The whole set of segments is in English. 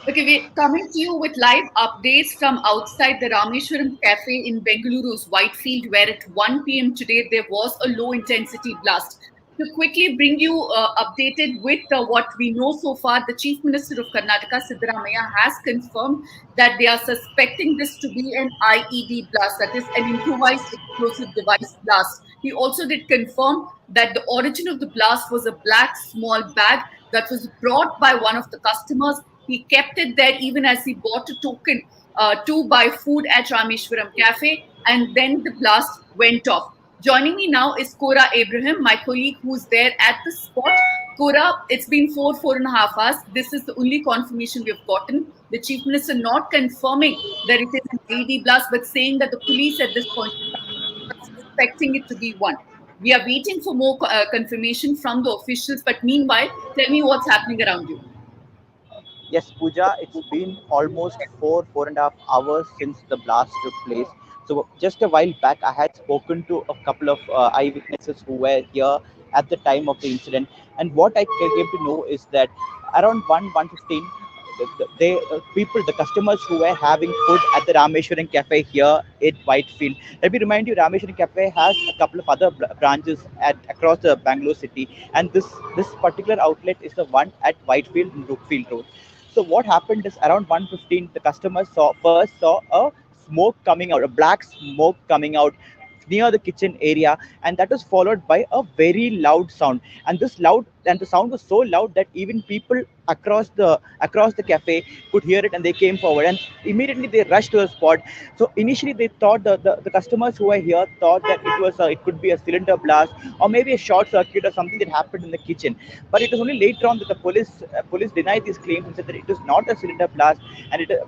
Okay, we're coming to you with live updates from outside the Rameshwaram Cafe in Bengaluru's Whitefield, where at 1 p.m. today there was a low intensity blast. To quickly bring you updated with what we know so far, the Chief Minister of Karnataka, Siddaramaiah, has confirmed that they are suspecting this to be an IED blast, that is, an improvised explosive device blast. He also did confirm that the origin of the blast was a black small bag that was brought by one of the customers. He kept it there even as he bought a token to buy food at Rameshwaram Cafe, and then the blast went off. Joining me now is Cora Abraham, my colleague who's there at the spot. Cora, it's been 4.5 hours. This is the only confirmation we have gotten. The Chief Minister not confirming that it is an IED blast, but saying that the police at this point are suspecting it to be one. We are waiting for more confirmation from the officials, but meanwhile, tell me what's happening around you. Yes, Pooja, it's been almost 4.5 hours since the blast took place. So just a while back, I had spoken to a couple of eyewitnesses who were here at the time of the incident, and what I came to know is that around 1:15, the customers who were having food at the Rameshwaran Cafe here in Whitefield. Let me remind you, Rameshwaran Cafe has a couple of other branches at across the Bangalore city, and this particular outlet is the one at Whitefield and Brookfield Road. So what happened is around 1:15, the customers first saw a smoke coming out, a black smoke coming out near the kitchen area, and that was followed by a very loud sound. And the sound was so loud that even people across the cafe could hear it, and they came forward and immediately they rushed to the spot. So initially they thought the customers who were here thought that it could be a cylinder blast or maybe a short circuit or something that happened in the kitchen. But it was only later on that the police denied these claims and said that it was not a cylinder blast.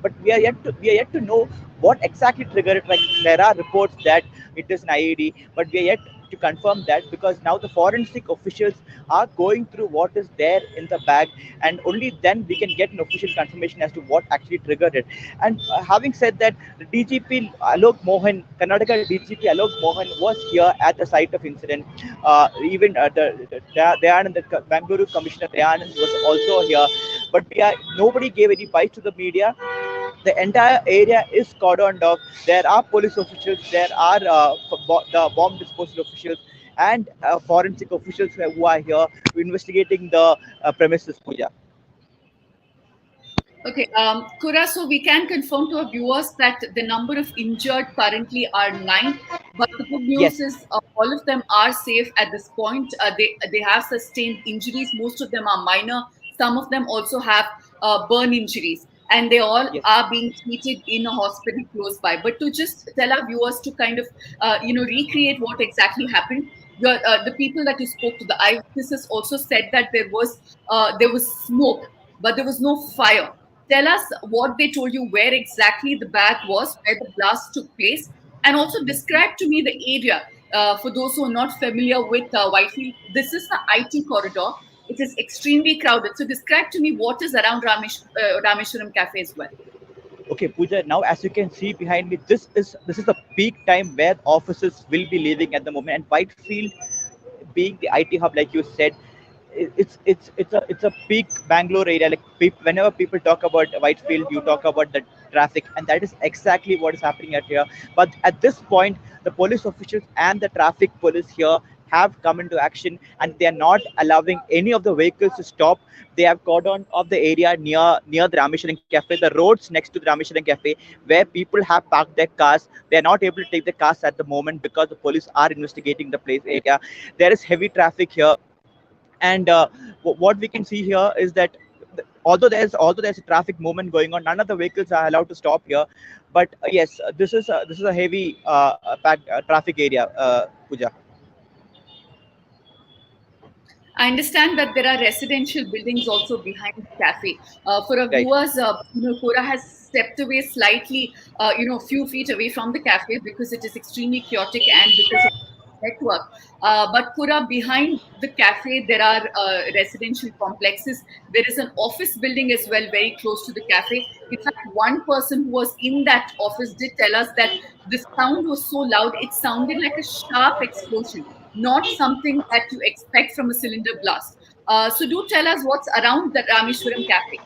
But we are yet to know what exactly triggered it. Like, there are reports that it is an IED, but we are yet to confirm that, because now the forensic officials are going through what is there in the bag, and only then we can get an official confirmation as to what actually triggered it. And having said that, the DGP Alok Mohan, Karnataka DGP Alok Mohan, was here at the site of incident. Even Dayanand, the Bangalore Commissioner Dayanand, was also here, but nobody gave any bites to the media. The entire area is cordoned off. There are police officials, there are the bomb disposal officials, and forensic officials who are here investigating the premises, Puja. Okay, Kura, so we can confirm to our viewers that the number of injured currently are 9, but the good news Yes, is all of them are safe at this point. They have sustained injuries. Most of them are minor. Some of them also have burn injuries, and they all yes. are being treated in a hospital close by. But to just tell our viewers to kind of recreate what exactly happened. The people that you spoke to, the eyewitnesses also said that there was smoke, but there was no fire. Tell us what they told you, where exactly the bag was, where the blast took place, and also describe to me the area. For those who are not familiar with Whitefield, this is the IT corridor. It is extremely crowded. So describe to me what is around Rameshwaram Cafe as well. Okay, Pooja. Now, as you can see behind me, this is the peak time where offices will be leaving at the moment, and Whitefield, being the IT hub, like you said, it's a peak Bangalore area. Like, whenever people talk about Whitefield, you talk about the traffic, and that is exactly what is happening at here. But at this point, the police officials and the traffic police here have come into action, and they are not allowing any of the vehicles to stop. They have cordoned off the area near the Rameshwaram Cafe, the roads next to the Rameshwaram Cafe, where people have parked their cars. They are not able to take the cars at the moment because the police are investigating the place area. There is heavy traffic here, and what we can see here is that although there's a traffic movement going on, none of the vehicles are allowed to stop here. But yes, this is a heavy packed traffic area, Puja. I understand that there are residential buildings also behind the cafe. For our Right. viewers, Cora has stepped away slightly, a few feet away from the cafe because it is extremely chaotic and because of network. But Pura, behind the cafe, there are residential complexes. There is an office building as well, very close to the cafe. In fact, one person who was in that office did tell us that the sound was so loud, it sounded like a sharp explosion, not something that you expect from a cylinder blast. So, do tell us what's around the Rameshwaram Cafe.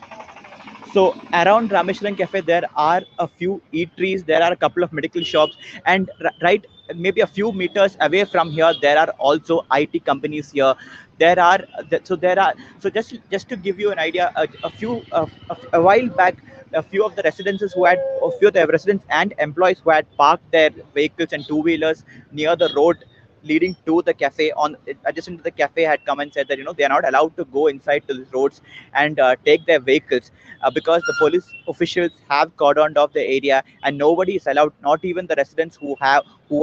So around Rameshwaram Cafe, there are a few eateries, there are a couple of medical shops, and right maybe a few meters away from here, there are also IT companies here. There are so just to give you an idea, a while back, a few of the residences who had a few of the residents and employees who had parked their vehicles and two-wheelers near the road leading to the cafe on adjacent to the cafe had come and said that they are not allowed to go inside to the roads and take their vehicles because the police officials have cordoned off the area and nobody is allowed, not even the residents who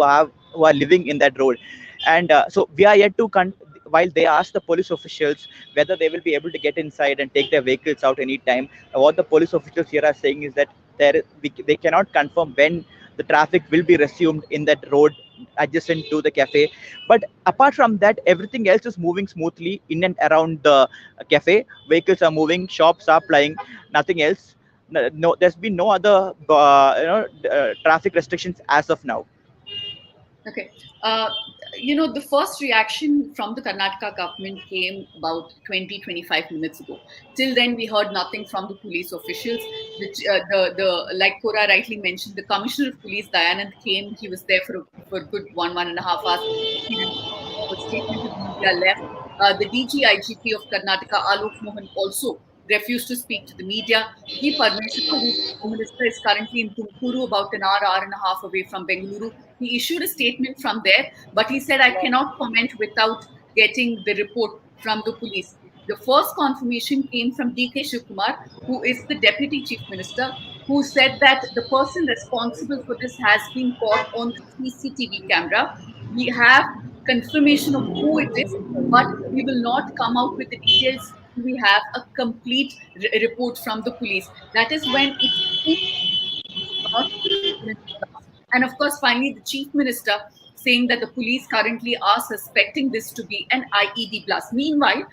are living in that road. And so we are yet to while they ask the police officials whether they will be able to get inside and take their vehicles out anytime, what the police officials here are saying is that they cannot confirm when the traffic will be resumed in that road adjacent to the cafe. But apart from that, everything else is moving smoothly in and around the cafe. Vehicles are moving, shops are plying, nothing else. No, there's been no other traffic restrictions as of now. Okay. Uh, the first reaction from the Karnataka government came about 20, 25 minutes ago. Till then, we heard nothing from the police officials. Like Kora rightly mentioned, the commissioner of police, Dayanand, came. He was there for a good 1.5 hours. He a statement to the media, left. The DG-IGP of Karnataka, Alok Mohan, also refused to speak to the media. P. Parmeshwara, who's the Home Minister, is currently in Tumkuru, about an hour and a half away from Bengaluru. He issued a statement from there, but he said, I cannot comment without getting the report from the police. The first confirmation came from DK Shivkumar, who is the Deputy Chief Minister, who said that the person responsible for this has been caught on the CCTV camera. We have confirmation of who it is, but we will not come out with the details. We have a complete report from the police. That is when it seems not. And of course, finally, the chief minister saying that the police currently are suspecting this to be an IED blast. Meanwhile,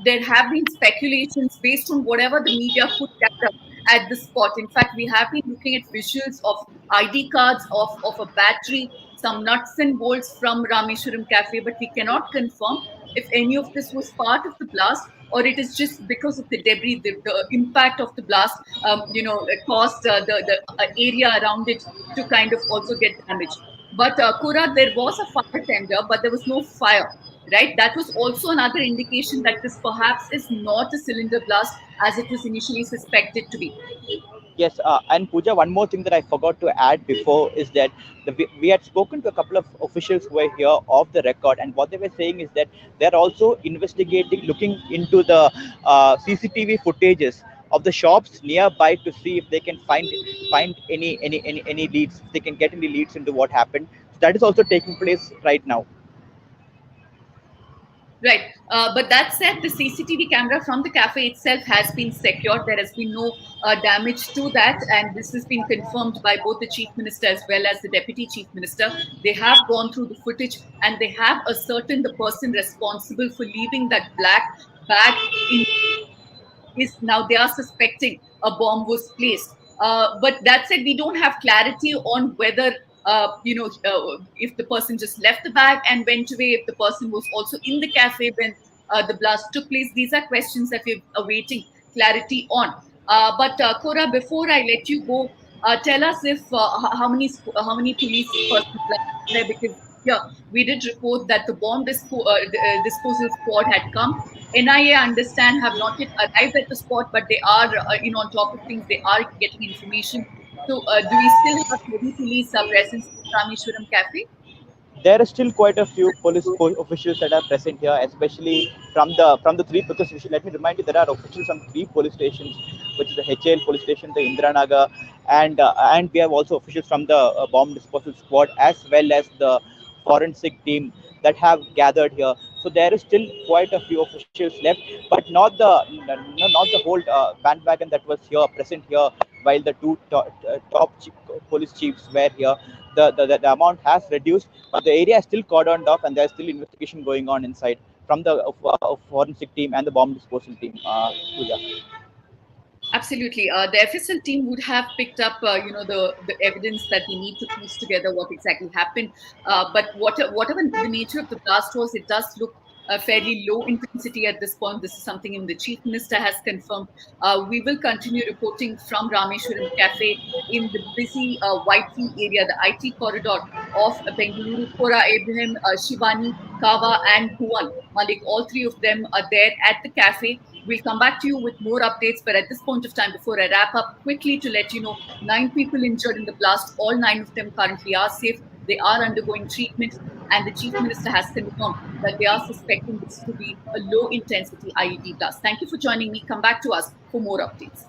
there have been speculations based on whatever the media could gather at the spot. In fact, we have been looking at visuals of ID cards, of a battery, some nuts and bolts from Rameshwaram Cafe, but we cannot confirm if any of this was part of the blast or it is just because of the debris, the impact of the blast, caused the area around it to kind of also get damaged. But Kura, there was a fire tender, but there was no fire, right? That was also another indication that this perhaps is not a cylinder blast as it was initially suspected to be. Yes, and Pooja, one more thing that I forgot to add before is that we had spoken to a couple of officials who were here off the record, and what they were saying is that they're also investigating, looking into the CCTV footages of the shops nearby to see if they can find any leads, if they can get any leads into what happened. So that is also taking place right now. Right. But that said, the CCTV camera from the cafe itself has been secured. There has been no damage to that. And this has been confirmed by both the chief minister as well as the deputy chief minister. They have gone through the footage and they have ascertained the person responsible for leaving that black bag in is now they are suspecting a bomb was placed. But that said, we don't have clarity on whether if the person just left the bag and went away, if the person was also in the cafe when the blast took place. These are questions that we're awaiting clarity on. But Kora, before I let you go, tell us if how many police personnel are there, because yeah, we did report that the disposal squad had come. NIA, understand, have not yet arrived at the spot, but they are, on top of things, they are getting information. So, do we still have heavy police presence in Rameshwaram Cafe? There are still quite a few police officials that are present here, especially from the three. Because let me remind you, there are officials from three police stations, which is the HL police station, the Indranaga, and we have also officials from the bomb disposal squad as well as the forensic team that have gathered here. So there is still quite a few officials left, but not the whole bandwagon that was here present here while the two top police chiefs were here. The amount has reduced, but the area is still cordoned off, and there's still investigation going on inside from the forensic team and the bomb disposal team. Pooja. Absolutely. The FSL team would have picked up, the evidence that they need to piece together what exactly happened. But whatever the nature of the blast was, it does look a fairly low intensity at this point. This is something even the Chief Minister has confirmed. We will continue reporting from Rameshwaram Cafe in the busy Whitefield area, the IT corridor of Bengaluru. Kora Abraham, Shivani, Kawa, and Bhuvan Malik, all three of them are there at the cafe. We'll come back to you with more updates, but at this point of time, before I wrap up, quickly to let you know, 9 people injured in the blast. All 9 of them currently are safe. They are undergoing treatment, and the Chief Minister has confirmed that they are suspecting this to be a low intensity IED blast. Thank you for joining me. Come back to us for more updates.